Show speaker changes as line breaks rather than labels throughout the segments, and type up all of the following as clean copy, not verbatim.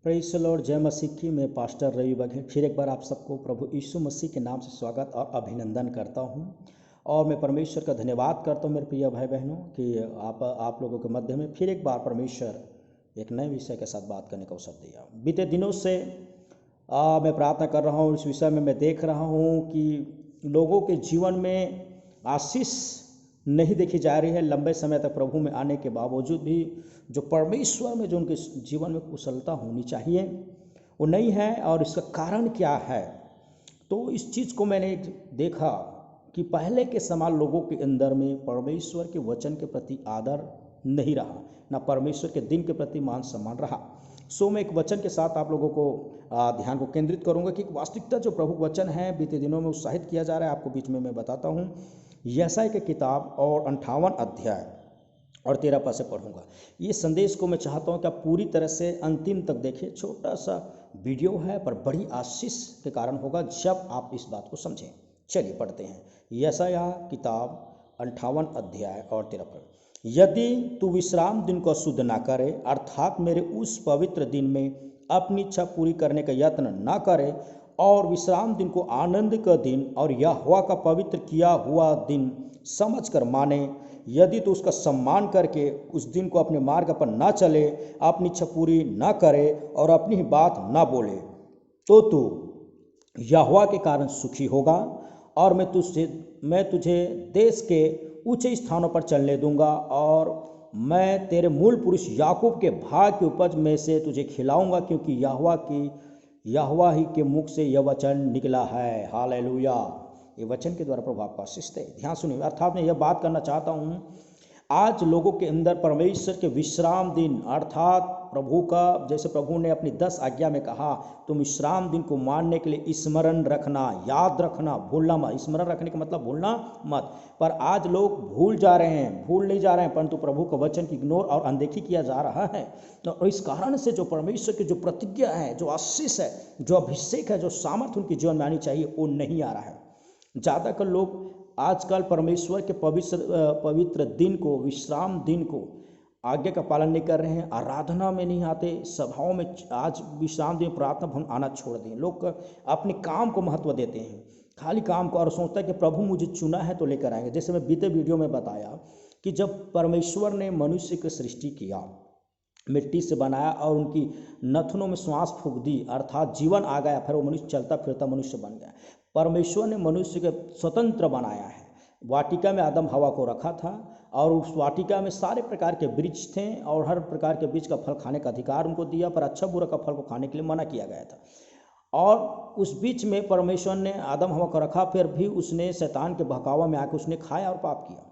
Praise the Lord. जय मसीह की। मैं पास्टर रवि बघेल फिर एक बार आप सबको प्रभु यीशु मसीह के नाम से स्वागत और अभिनंदन करता हूं। और मैं परमेश्वर का धन्यवाद करता हूं मेरे प्रिय भाई बहनों कि आप लोगों के मध्य में फिर एक बार परमेश्वर एक नए विषय के साथ बात करने का अवसर दिया। बीते दिनों से मैं प्रार्थना कर रहा हूं। इस विषय में मैं देख रहा हूं कि लोगों के जीवन में आशीष नहीं देखी जा रही है। लंबे समय तक प्रभु में आने के बावजूद भी जो परमेश्वर में जो उनके जीवन में कुशलता होनी चाहिए वो नहीं है। और इसका कारण क्या है? तो इस चीज़ को मैंने देखा कि पहले के समान लोगों के अंदर में परमेश्वर के वचन के प्रति आदर नहीं रहा, ना परमेश्वर के दिन के प्रति मान सम्मान रहा। सो मैं एक वचन के साथ आप लोगों को ध्यान को केंद्रित करूंगा कि वास्तविकता जो प्रभु वचन है बीते दिनों में उत्साहित किया जा रहा है। आपको बीच में मैं बताता हूँ। यशायाह की किताब और 58 अध्याय और 13 पद से पढ़ूंगा। ये संदेश को मैं चाहता हूँ कि आप पूरी तरह से अंतिम तक देखें। छोटा सा वीडियो है पर बड़ी आशीष के कारण होगा जब आप इस बात को समझें। चलिए पढ़ते हैं। यशायाह किताब 58 अध्याय और 13 पद। यदि तू विश्राम दिन को अशुद्ध ना करे, अर्थात मेरे उस पवित्र दिन में अपनी इच्छा पूरी करने का यत्न ना करे, और विश्राम दिन को आनंद का दिन और यहोवा का पवित्र किया हुआ दिन समझकर माने, यदि तो उसका सम्मान करके उस दिन को अपने मार्ग पर ना चले, अपनी इच्छा पूरी ना करे और अपनी ही बात ना बोले, तो तू यहोवा के कारण सुखी होगा और मैं तुझे देश के ऊंचे स्थानों पर चलने दूंगा, और मैं तेरे मूल पुरुष याकूब के भाग की उपज में से तुझे खिलाऊंगा, क्योंकि यहोवा ही के मुख से यह वचन निकला है। हालेलुया। ये वचन के द्वारा प्रभु आपका आशीष दे। ध्यान सुनिए। अर्थात मैं यह बात करना चाहता हूँ, आज लोगों के अंदर परमेश्वर के विश्राम दिन अर्थात प्रभु का, जैसे प्रभु ने अपनी 10 आज्ञा में कहा तुम विश्राम दिन को मानने के लिए स्मरण रखना, याद रखना, भूलना मत। स्मरण रखने का मतलब भूलना मत। पर आज लोग भूल नहीं जा रहे हैं, परंतु प्रभु का वचन की इग्नोर और अनदेखी किया जा रहा है। तो इस कारण से जो परमेश्वर की जो प्रतिज्ञा है, जो आशीष है, जो अभिषेक है, जो सामर्थ्य उनके जीवन में आनी चाहिए वो नहीं आ रहा है। ज़्यादातर लोग आजकल परमेश्वर के पवित्र दिन को, विश्राम दिन को आज्ञा का पालन नहीं कर रहे हैं। आराधना में नहीं आते, सभाओं में आज विश्राम दिन प्रार्थना भवन आना छोड़ दें। लोग अपने काम को महत्व देते हैं, खाली काम को, और सोचता है कि प्रभु मुझे चुना है तो लेकर आएंगे। जैसे मैं बीते वीडियो में बताया कि जब परमेश्वर ने मनुष्य की सृष्टि किया, मिट्टी से बनाया और उनकी नथनों में श्वास फूंक दी, अर्थात जीवन आ गया, फिर वो मनुष्य चलता फिरता मनुष्य बन गया। परमेश्वर ने मनुष्य को स्वतंत्र बनाया है। वाटिका में आदम हवा को रखा था और उस वाटिका में सारे प्रकार के वृक्ष थे और हर प्रकार के बीज का फल खाने का अधिकार उनको दिया, पर अच्छा बुरा का फल को खाने के लिए मना किया गया था। और उस बीच में परमेश्वर ने आदम हवा को रखा, फिर भी उसने शैतान के बहकावा में आकर उसने खाया और पाप किया।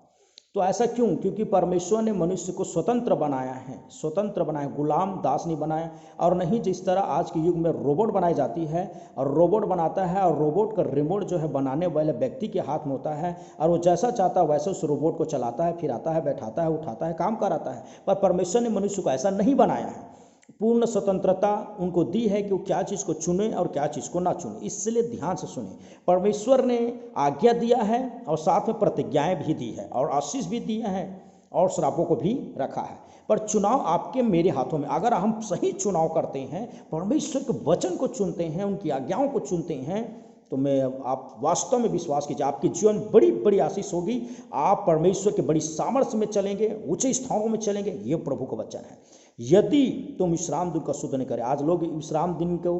तो ऐसा क्यों? क्योंकि परमेश्वर ने मनुष्य को स्वतंत्र बनाया, गुलाम दास नहीं बनाया। और नहीं जिस तरह आज के युग में रोबोट बनाई जाती है और रोबोट बनाता है और रोबोट का रिमोट जो है बनाने वाले व्यक्ति के हाथ में होता है और वो जैसा चाहता है वैसे उस रोबोट को चलाता है, फिर आता है, बैठाता है, उठाता है, काम कराता है। पर परमेश्वर ने मनुष्य को ऐसा नहीं बनाया है। पूर्ण स्वतंत्रता उनको दी है कि वो क्या चीज़ को चुने और क्या चीज़ को ना चुने। इसलिए ध्यान से सुने। परमेश्वर ने आज्ञा दिया है और साथ में प्रतिज्ञाएं भी दी है और आशीष भी दिए हैं और श्रापों को भी रखा है। पर चुनाव आपके मेरे हाथों में। अगर हम सही चुनाव करते हैं, परमेश्वर के वचन को चुनते हैं, उनकी आज्ञाओं को चुनते हैं, तो आप वास्तव में विश्वास कीजिए, आपके जीवन बड़ी बड़ी आशीष होगी। आप परमेश्वर के बड़ी सामर्थ्य में चलेंगे, ऊंचे स्थानों में चलेंगे। ये प्रभु का वचन है। यदि तुम विश्राम दिन का शुद्ध नहीं करें। आज लोग विश्राम दिन को,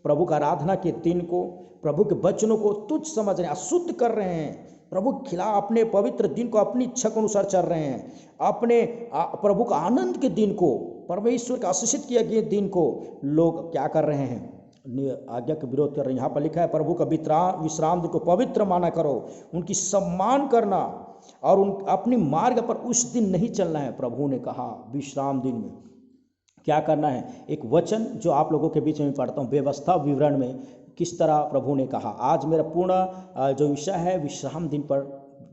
प्रभु का आराधना के दिन को, प्रभु के वचनों को तुच्छ समझ रहे हैं, अशुद्ध कर रहे हैं। प्रभु के खिलाफ अपने पवित्र दिन को अपनी इच्छा के अनुसार चल रहे हैं। अपने प्रभु का आनंद के दिन को, परमेश्वर का आशीषित किया गया दिन को लोग क्या कर रहे हैं? आज्ञा के विरोध कर रहे हैं। यहाँ पर लिखा है प्रभु का विश्राम दिन को पवित्र माना करो, उनकी सम्मान करना और अपनी मार्ग पर उस दिन नहीं चलना है। प्रभु ने कहा विश्राम दिन में क्या करना है। एक वचन जो आप लोगों के बीच में पढ़ता हूँ, व्यवस्था विवरण में किस तरह प्रभु ने कहा। आज मेरा पूर्ण जो विषय है विश्राम दिन पर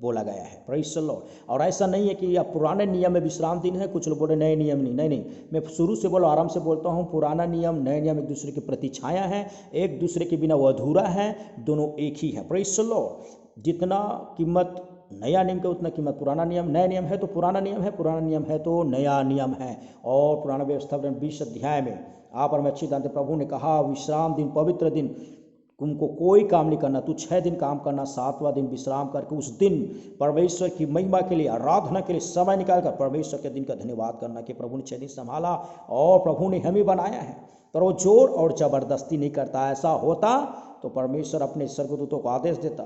बोला गया है। Praise the Lord. और ऐसा नहीं है कि आप पुराने नियम में विश्राम दिन है, कुछ लोग बोले नए नियम नहीं। मैं शुरू से बोलो, आराम से बोलता हूँ। पुराना नियम, नए नियम एक दूसरे की प्रतिछाया है, एक दूसरे के बिना वो अधूरा है, दोनों एक ही है। Praise the Lord. जितना कीमत नया नियम का उतना कीमत, पुराना नियम, नया नियम है तो पुराना नियम है, पुराना नियम है तो नया नियम है। और पुराना व्यवस्था 20 अध्याय में आप और मैं अच्छी जानते, प्रभु ने कहा विश्राम दिन, पवित्र दिन, तुमको कोई काम नहीं करना, तू 6 दिन काम करना, 7वां दिन विश्राम करके उस दिन परमेश्वर की महिमा के लिए, आराधना के लिए समय निकालकर परमेश्वर के दिन का धन्यवाद करना कि प्रभु ने 6 दिन संभाला और प्रभु ने हमें बनाया है। पर वो जोर और जबरदस्ती नहीं करता। ऐसा होता तो परमेश्वर अपने स्वर्गदूतों को आदेश देता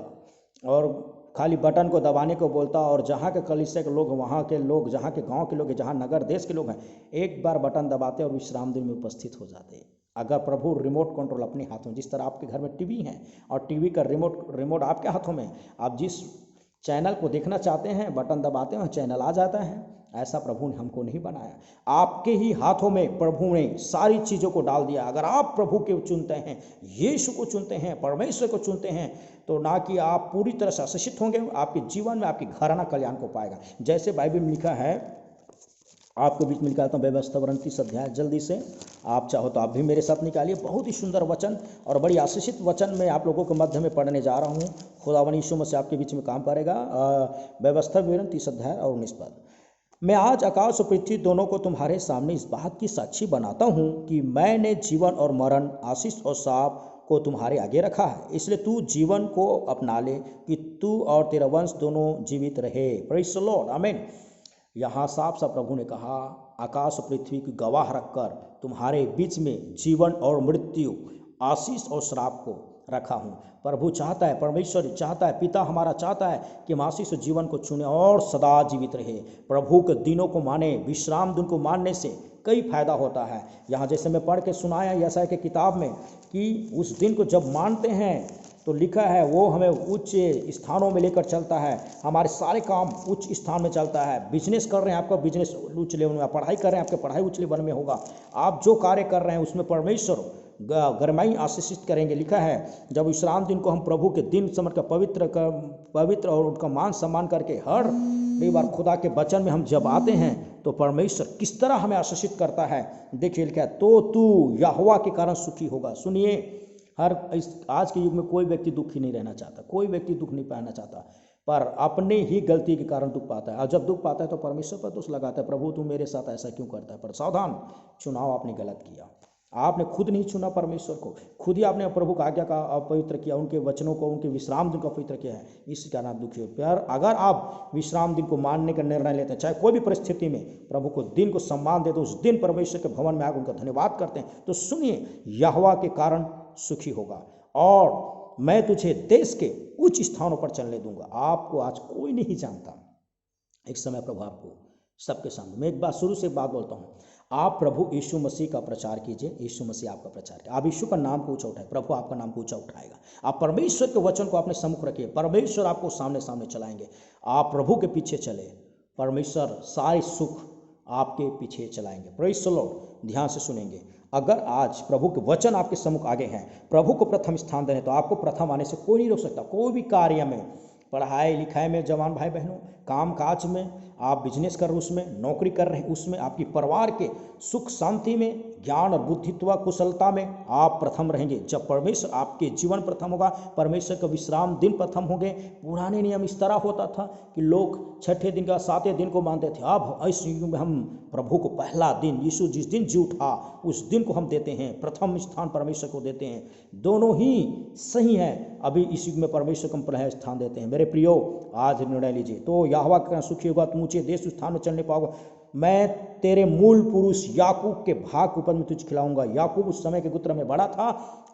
और खाली बटन को दबाने को बोलता, और जहाँ के कलीसिया के लोग, वहाँ के लोग, जहाँ के गांव के लोग, जहाँ नगर देश के लोग हैं, एक बार बटन दबाते और विश्राम दिन में उपस्थित हो जाते। अगर प्रभु रिमोट कंट्रोल अपने हाथों, जिस तरह आपके घर में टीवी है और टीवी का रिमोट आपके हाथों में, आप जिस चैनल को देखना चाहते हैं बटन दबाते हैं चैनल आ जाता है। ऐसा प्रभु ने हमको नहीं बनाया। आपके ही हाथों में प्रभु ने सारी चीज़ों को डाल दिया। अगर आप प्रभु के चुनते हैं, यीशु को चुनते हैं, परमेश्वर को चुनते हैं, तो ना कि आप पूरी तरह से आशीषित होंगे, आपके जीवन में आपकी घराना कल्याण को पाएगा। जैसे बाइबल में लिखा है, आपके बीच में निकालता हूँ व्यवस्था 29 अध्याय, जल्दी से आप चाहो तो आप भी मेरे साथ निकालिए। बहुत ही सुंदर वचन और बड़ी आशीषित वचन में आप लोगों के मध्य में पढ़ने जा रहा हूँ। खुदावन यीशु मसीह आपके बीच में काम करेगा। व्यवस्था विवरण 30 अध्याय और 19 पद। मैं आज आकाश और पृथ्वी दोनों को तुम्हारे सामने इस बात की साक्षी बनाता हूँ कि मैंने जीवन और मरण, आशीष और शाप को तुम्हारे आगे रखा है। इसलिए तू जीवन को अपना ले कि तू और तेरा वंश दोनों जीवित रहे। प्रेज़ द लॉर्ड, आमीन। यहाँ साफ साफ प्रभु ने कहा, आकाश और पृथ्वी की गवाह रखकर तुम्हारे बीच में जीवन और मृत्यु, आशीष और श्राप को रखा हूँ। प्रभु चाहता है, परमेश्वर चाहता है, पिता हमारा चाहता है कि हम आशीष और जीवन को चुने और सदा जीवित रहे। प्रभु के दिनों को माने, विश्राम दिन को मानने से कई फायदा होता है। यहाँ जैसे मैं पढ़ के सुनाया यशायाह की किताब में कि उस दिन को जब मानते हैं तो लिखा है वो हमें उच्च स्थानों में लेकर चलता है। हमारे सारे काम उच्च स्थान में चलता है। बिजनेस कर रहे हैं, आपका बिजनेस उच्च लेवल में, पढ़ाई कर रहे हैं, आपकी पढ़ाई उच्च लेवल में होगा। आप जो कार्य कर रहे हैं उसमें परमेश्वर गरमाई आशीषित करेंगे। लिखा है जब विश्राम दिन को हम प्रभु के दिन समझ कर पवित्र और उनका मान सम्मान करके हर बार खुदा के वचन में हम जब आते हैं तो परमेश्वर किस तरह हमें आशीषित करता है। देखिए लिखा है, तो तू यहोवा के कारण सुखी होगा। सुनिए, आज के युग में कोई व्यक्ति दुखी नहीं रहना चाहता, कोई व्यक्ति दुख नहीं पाना चाहता, पर अपने ही गलती के कारण दुख पाता है। और जब दुख पाता है तो परमेश्वर पर दोष लगाता है, प्रभु तू मेरे साथ ऐसा क्यों करता है। पर सावधान, चुनाव आपने गलत किया। आपने खुद नहीं चुना परमेश्वर को, खुद ही आपने प्रभु का आज्ञा का अपवित्र किया, उनके वचनों को, उनके विश्राम दिन को अपवित्र किया है। इसी कारण आप दुखी हो। प्यार, अगर आप विश्राम दिन को मानने का निर्णय लेते हैं, चाहे कोई भी परिस्थिति में प्रभु को दिन को सम्मान देते, उस दिन परमेश्वर के भवन में आकर उनका धन्यवाद करते हैं, तो सुनिए, यहोवा के कारण सुखी होगा और मैं तुझे देश के उच्च स्थानों पर चलने दूंगा। आपको आज कोई नहीं जानता, एक समय प्रभु आपको सबके सामने। मैं एक बात शुरू से बात बोलता हूँ, आप प्रभु यीशु मसीह का प्रचार कीजिए, यीशु मसीह आपका प्रचार कीजिए। आप यीशु का नाम को ऊंचा उठाए, प्रभु आपका नाम को ऊंचा उठाएगा। आप परमेश्वर के वचन को अपने सम्मुख रखिए, परमेश्वर आपको सामने सामने चलाएंगे। आप प्रभु के पीछे चले, परमेश्वर सारे सुख आपके पीछे चलाएंगे। प्रेज़ द लॉर्ड, ध्यान से सुनेंगे। अगर आज प्रभु के वचन आपके सम्मुख आगे हैं, प्रभु को प्रथम स्थान देने, तो आपको प्रथम आने से कोई नहीं रोक सकता। कोई भी कार्य में, पढ़ाई लिखाई में, जवान भाई बहनों, काम काज में, आप बिजनेस कर रहे उसमें, नौकरी कर रहे हैं उसमें, आपकी परिवार के सुख शांति में, ज्ञान और बुद्धित्व कुशलता में आप प्रथम रहेंगे। जब परमेश्वर आपके जीवन प्रथम होगा, परमेश्वर का विश्राम दिन प्रथम होंगे। पुराने नियम इस तरह होता था कि लोग छठे दिन का 7वें दिन को मानते थे। अब इस युग में हम प्रभु को पहला दिन, यीशु जिस दिन जी उठा उस दिन को हम देते हैं, प्रथम स्थान परमेश्वर को देते हैं। दोनों ही सही है। अभी इस युग में परमेश्वर को हम पहला स्थान देते हैं। मेरे प्रियो, आज निर्णय लीजिए, तो यहोवा के कारण सुखी होगा, तुम ऊंचे देश स्थान में चलने पाओगे। मैं तेरे मूल पुरुष याकूब के भाग के ऊपर में तुझे खिलाऊंगा। याकूब उस समय के गुत्र में बड़ा था,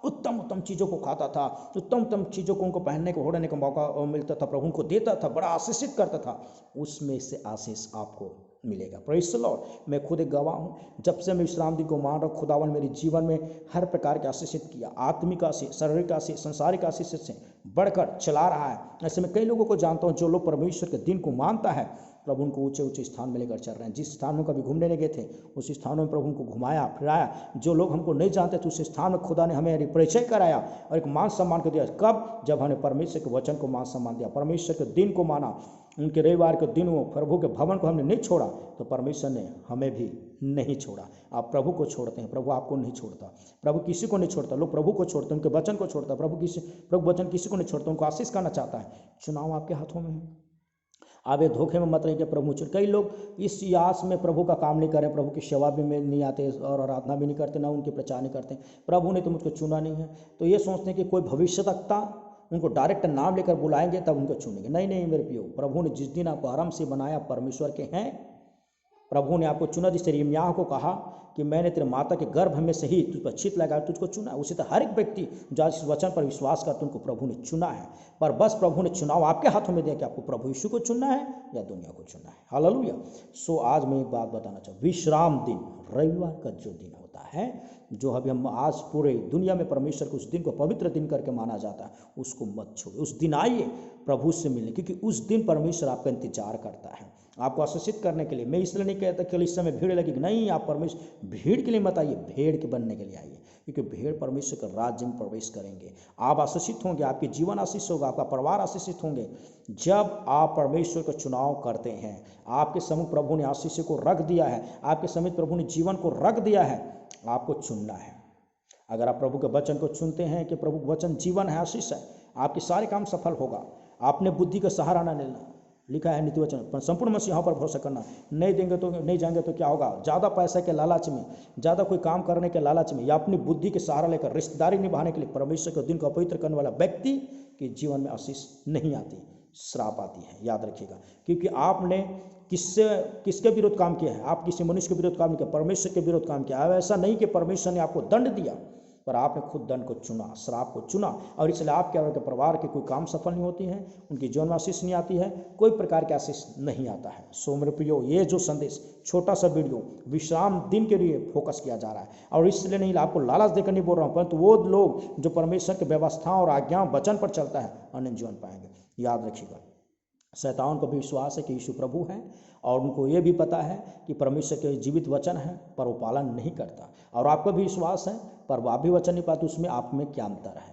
उत्तम उत्तम चीज़ों को खाता था, उत्तम उत्तम चीज़ों को उनको पहनने को, ओढ़ने का मौका मिलता था, प्रभु उनको देता था, बड़ा आशीषित करता था। उसमें से आशीष आपको मिलेगा। Praise the Lord. मैं खुद एक गवाह हूँ, जब से मैं विश्राम दिन को मान रहा हूँ, खुदावन मेरे जीवन में हर प्रकार के आशीषित किया, आत्मिक आशीष, शारीरिक आशीष, संसारिक आशीष से बढ़कर चला रहा है। ऐसे में कई लोगों को जानता हूँ जो लोग परमेश्वर के दिन को मानता है, प्रभु उनको ऊंचे ऊंचे स्थान में लेकर चल रहे हैं। जिस स्थान में कभी घूमने नहीं गए थे उस स्थानों में प्रभु उनको घुमाया फिराया। जो लोग हमको नहीं जानते थे उस स्थान में खुदा ने हमें परिचय कराया और एक मान सम्मान को दिया। कब? जब हमने परमेश्वर के वचन को मान सम्मान दिया, परमेश्वर के दिन को माना, उनके रविवार के दिन वो प्रभु के भवन को हमने नहीं छोड़ा, तो परमेश्वर ने हमें भी नहीं छोड़ा। आप प्रभु को छोड़ते हैं, प्रभु आपको नहीं छोड़ता। प्रभु किसी को नहीं छोड़ता। लोग प्रभु को छोड़ते हैं, उनके वचन को छोड़ता। प्रभु वचन किसी को नहीं छोड़ता, उनको आशीष करना चाहता है। चुनाव आपके हाथों में है। आप ये धोखे में मत रहिए कि प्रभु चुन। कई लोग इस आस में प्रभु का काम नहीं कर रहे, प्रभु की सेवा भी में नहीं आते और आराधना भी नहीं करते, ना उनके प्रचार नहीं करते। प्रभु ने तो मुझको चुना नहीं है, तो ये सोचते हैं कि कोई भविष्यवक्ता उनको डायरेक्ट नाम लेकर बुलाएंगे तब उनको चुनेंगे। नहीं नहीं मेरे प्रियो, प्रभु ने जिस दिन आपको आरंभ से बनाया परमेश्वर के हैं, प्रभु ने आपको चुना। जिस यिर्मयाह को कहा कि मैंने तेरे माता के गर्भ में से ही तुझ पर चित लगाया, तुझको चुना। उसी तरह हर एक व्यक्ति जो आज इस वचन पर विश्वास करता है उनको प्रभु ने चुना है। पर बस प्रभु ने चुनाव आपके हाथों में दिया कि आपको प्रभु यीशु को चुनना है या दुनिया को चुनना है। हालेलुया। सो आज मैं एक बात बताना चाहूँ, विश्राम दिन, रविवार का जो दिन होता है, जो अभी हम आज पूरे दुनिया में परमेश्वर के उस दिन को पवित्र दिन करके माना जाता है, उसको मत छोड़िए। उस दिन आइए प्रभु से मिलने, क्योंकि उस दिन परमेश्वर आपका इंतजार करता है आपको आशीषित करने के लिए। मैं इसलिए नहीं कहता कि इस समय भीड़ लगी, नहीं, आप परमेश्वर भीड़ के लिए मत आइए, भेड़ के बनने के लिए आइए, क्योंकि भेड़ परमेश्वर के राज्य में प्रवेश करेंगे। आप आशीषित होंगे, आपके जीवन आशीष होगा, आपका परिवार आशीषित होंगे जब आप परमेश्वर का चुनाव करते हैं। आपके सम्मुख प्रभु ने आशीष को रख दिया है, आपके समीप प्रभु ने जीवन को रख दिया है, आपको चुनना है। अगर आप प्रभु के वचन को चुनते हैं कि प्रभु वचन जीवन है, आशीष है, आपके सारे काम सफल होगा। आपने बुद्धि का सहारा ना लेना, लिखा है नीति वचन, पर संपूर्ण मसीह पर भरोसा करना। नहीं देंगे तो नहीं जाएंगे तो क्या होगा? ज़्यादा पैसे के लालच में, ज़्यादा कोई काम करने के लालच में, या अपनी बुद्धि के सहारा लेकर रिश्तेदारी निभाने के लिए परमेश्वर के दिन को अपवित्र करने वाला व्यक्ति के जीवन में आशीष नहीं आती, श्राप आती है। याद रखिएगा, क्योंकि आपने किसके विरुद्ध काम किया है? आप किसी मनुष्य के विरुद्ध काम नहीं किया, परमेश्वर के विरुद्ध काम किया। ऐसा नहीं कि परमेश्वर ने आपको दंड दिया, पर आपने खुद दंड को चुना, श्राप को चुना, और इसलिए आपके और परिवार के कोई काम सफल नहीं होती हैं, उनकी जीवन में आशीष नहीं आती है, कोई प्रकार के आशीष नहीं आता है। सो मेरे प्रियो, ये जो संदेश, छोटा सा वीडियो विश्राम दिन के लिए फोकस किया जा रहा है, और इसलिए नहीं आपको लालच देकर नहीं बोल रहा हूँ, परंतु वो लोग जो परमेश्वर की व्यवस्था और आज्ञा वचन पर चलता है अनंत जीवन पाएंगे। याद रखिएगा, शैतान को भी विश्वास है कि यीशु प्रभु हैं, और उनको ये भी पता है कि परमेश्वर के जीवित वचन है, पर वो पालन नहीं करता। और आपको भी विश्वास है, पर वो आप भी वचन नहीं पाते। उसमें आप में क्या अंतर है?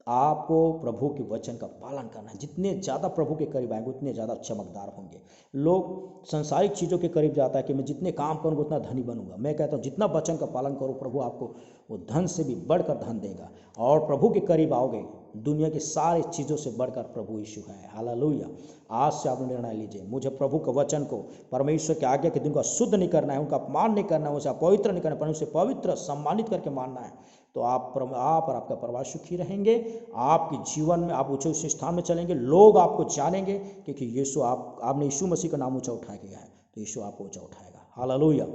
आपको प्रभु के वचन का पालन करना है। जितने ज़्यादा प्रभु के करीब आएंगे उतने ज़्यादा चमकदार होंगे। लोग संसारिक चीज़ों के करीब जाता है कि मैं जितने काम करूँगा उतना धनी बनूंगा। मैं कहता हूँ जितना वचन का पालन करो, प्रभु आपको वो धन से भी बढ़कर धन देगा, और प्रभु के करीब आओगे। दुनिया की सारी चीज़ों से बढ़कर प्रभु यीशु है। हालेलुया। आज से आप निर्णय लीजिए, मुझे प्रभु के वचन को, परमेश्वर के आज्ञा के दिन को शुद्ध नहीं करना है, उनका अपमान नहीं करना है, उसे पवित्र नहीं करना है, पर उसे पवित्र सम्मानित करके मानना है। तो आप और आपका परिवार सुखी रहेंगे। आपके जीवन में आप ऊंचे ऊंचे स्थान में चलेंगे, लोग आपको जानेंगे, क्योंकि यीशु आपने यीशु मसीह का नाम ऊंचा उठा किया है, तो यीशु आपको ऊंचा उठाएगा। हालेलुया।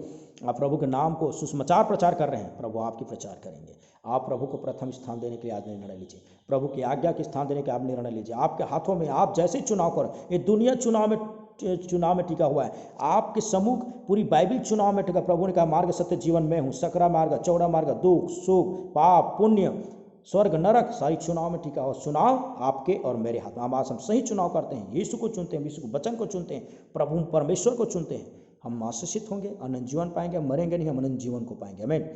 आप प्रभु के नाम को सुसमाचार प्रचार कर रहे हैं, प्रभु आपकी प्रचार करेंगे। आप प्रभु को प्रथम स्थान देने के लिए आज निर्णय लीजिए, प्रभु की आज्ञा के स्थान देने के आप निर्णय लीजिए। आपके हाथों में, आप जैसे चुनाव करें, ये दुनिया चुनाव में टिका हुआ है, आपके सम्मुख पूरी बाइबिल चुनाव में टिका। प्रभु ने कहा, मार्ग सत्य जीवन में हूँ, सकरा मार्ग, चौड़ा मार्ग, दुख सुख, पाप पुण्य, स्वर्ग नरक, सारी चुनाव में टिका हुआ। चुनाव आपके और मेरे हाथ में। आज हम सही चुनाव करते हैं, यीशु को चुनते हैं, यीशु को वचन को चुनते हैं, प्रभु परमेश्वर को चुनते हैं, हम आशीषित होंगे, अनंत जीवन पाएंगे। मरेंगे नहीं, हम अनंत जीवन को पाएंगे। आमीन।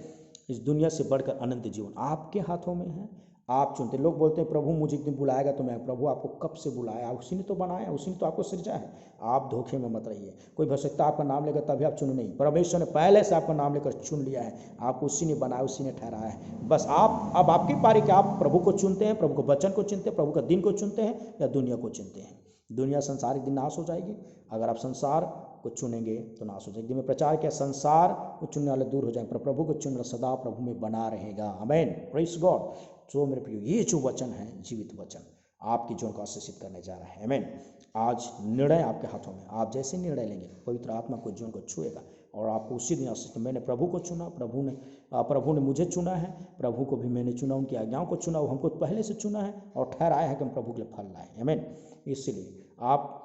इस दुनिया से बढ़कर अनंत जीवन आपके हाथों में है, आप चुनते। लोग बोलते हैं प्रभु मुझे एक दिन बुलाएगा तो मैं, प्रभु आपको कब से बुलाया? उसी ने तो बनाया, उसी ने तो आपको सृजा है। आप धोखे में मत रहिए। कोई भविष्यता आपका नाम लेगा तभी आप चुने नहीं, परमेश्वर ने पहले से आपका नाम लेकर चुन लिया है, आपको उसी ने बनाया, उसी ने ठहराया है। बस आप, अब आपकी पारी कि आप प्रभु को चुनते हैं, प्रभु को वचन को चुनते हैं, प्रभु का दिन को चुनते हैं, या दुनिया को चुनते हैं। दुनिया संसार एक दिन नाश हो जाएगी, अगर आप संसार को चुनेंगे तो नाश हो जाएगी। मैं प्रचार किया, संसार को चुनने वाले दूर हो जाएंगे, पर प्रभु को चुनना सदा प्रभु में बना रहेगा। आमीन। Praise God. तो मेरे प्रियो, ये जो वचन है, जीवित वचन, आपकी जीवन को आशीषित करने जा रहा है। आमीन। आज निर्णय आपके हाथों में, आप जैसे निर्णय लेंगे, पवित्र आत्मा को जीवन को छुएगा, और आपको उसी दिन आशीष। मैंने प्रभु को चुना, प्रभु ने मुझे चुना है, प्रभु को भी मैंने चुना, उनकी आज्ञाओं को चुना, वो हमको पहले से चुना है और ठहराया है कि हम प्रभु के लिए फल लाएं। आमीन। इसलिए आप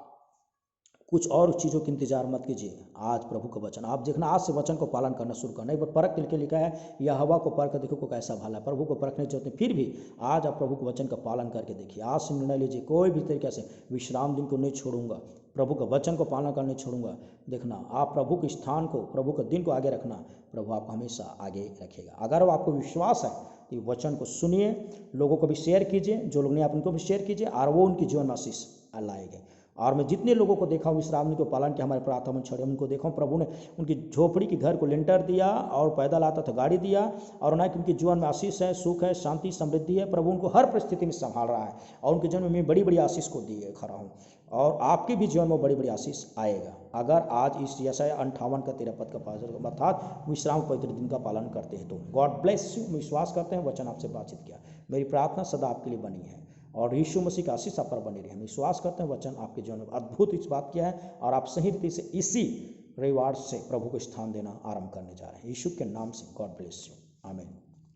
कुछ और चीज़ों का इंतजार मत कीजिए। आज प्रभु का वचन आप देखना, आज से वचन को पालन करना शुरू करना। एक बार परख के लिखा है, यह हवा को परख कर देखो को कैसा भला है। प्रभु को परखने की जरूरत नहीं, फिर भी आज आप प्रभु के वचन का पालन करके देखिए। आज से निर्णय लीजिए, कोई भी तरीके से विश्राम दिन को नहीं छोड़ूंगा, प्रभु का वचन को पालन करने छोड़ूंगा। देखना, आप प्रभु के स्थान को, प्रभु के दिन को आगे रखना, प्रभु आपको हमेशा आगे रखेगा। अगर आपको विश्वास है तो वचन को सुनिए, लोगों को भी शेयर कीजिए, जो लोग नहीं आप उनको भी शेयर कीजिए, और वो उनकी जीवन में आशीष लाएंगे। और मैं जितने लोगों को देखा हूँ विश्राम दिन को पालन किया, हमारे प्रार्थना में छड़े, उनको देखा हूँ प्रभु ने उनकी झोपड़ी के घर को लिंटर दिया, और पैदल आता था गाड़ी दिया, और ना कि उनके जीवन में आशीष है, सुख है, शांति समृद्धि है। प्रभु उनको हर परिस्थिति में संभाल रहा है, और उनके जीवन में मैं बड़ी बड़ी आशीष को दिए खड़ा हूँ। और आपके भी जीवन में बड़ी बड़ी आशीष आएगा अगर आज इस यशायाह 58 का 13 पद का पालन अर्थात विश्राम पवित्र दिन का पालन करते हैं तो। God bless you. विश्वास करते हैं वचन आपसे बातचीत किया। मेरी प्रार्थना सदा आपके लिए बनी है और यीशु मसीह का आशीष आप पर बनी रही है। विश्वास करते हैं वचन आपके जीवन में अद्भुत इस बात किया है और आप सही रीति से इसी रविवार से प्रभु को स्थान देना आरंभ करने जा रहे हैं। यीशु के नाम से गॉड ब्लेस यू। आमीन।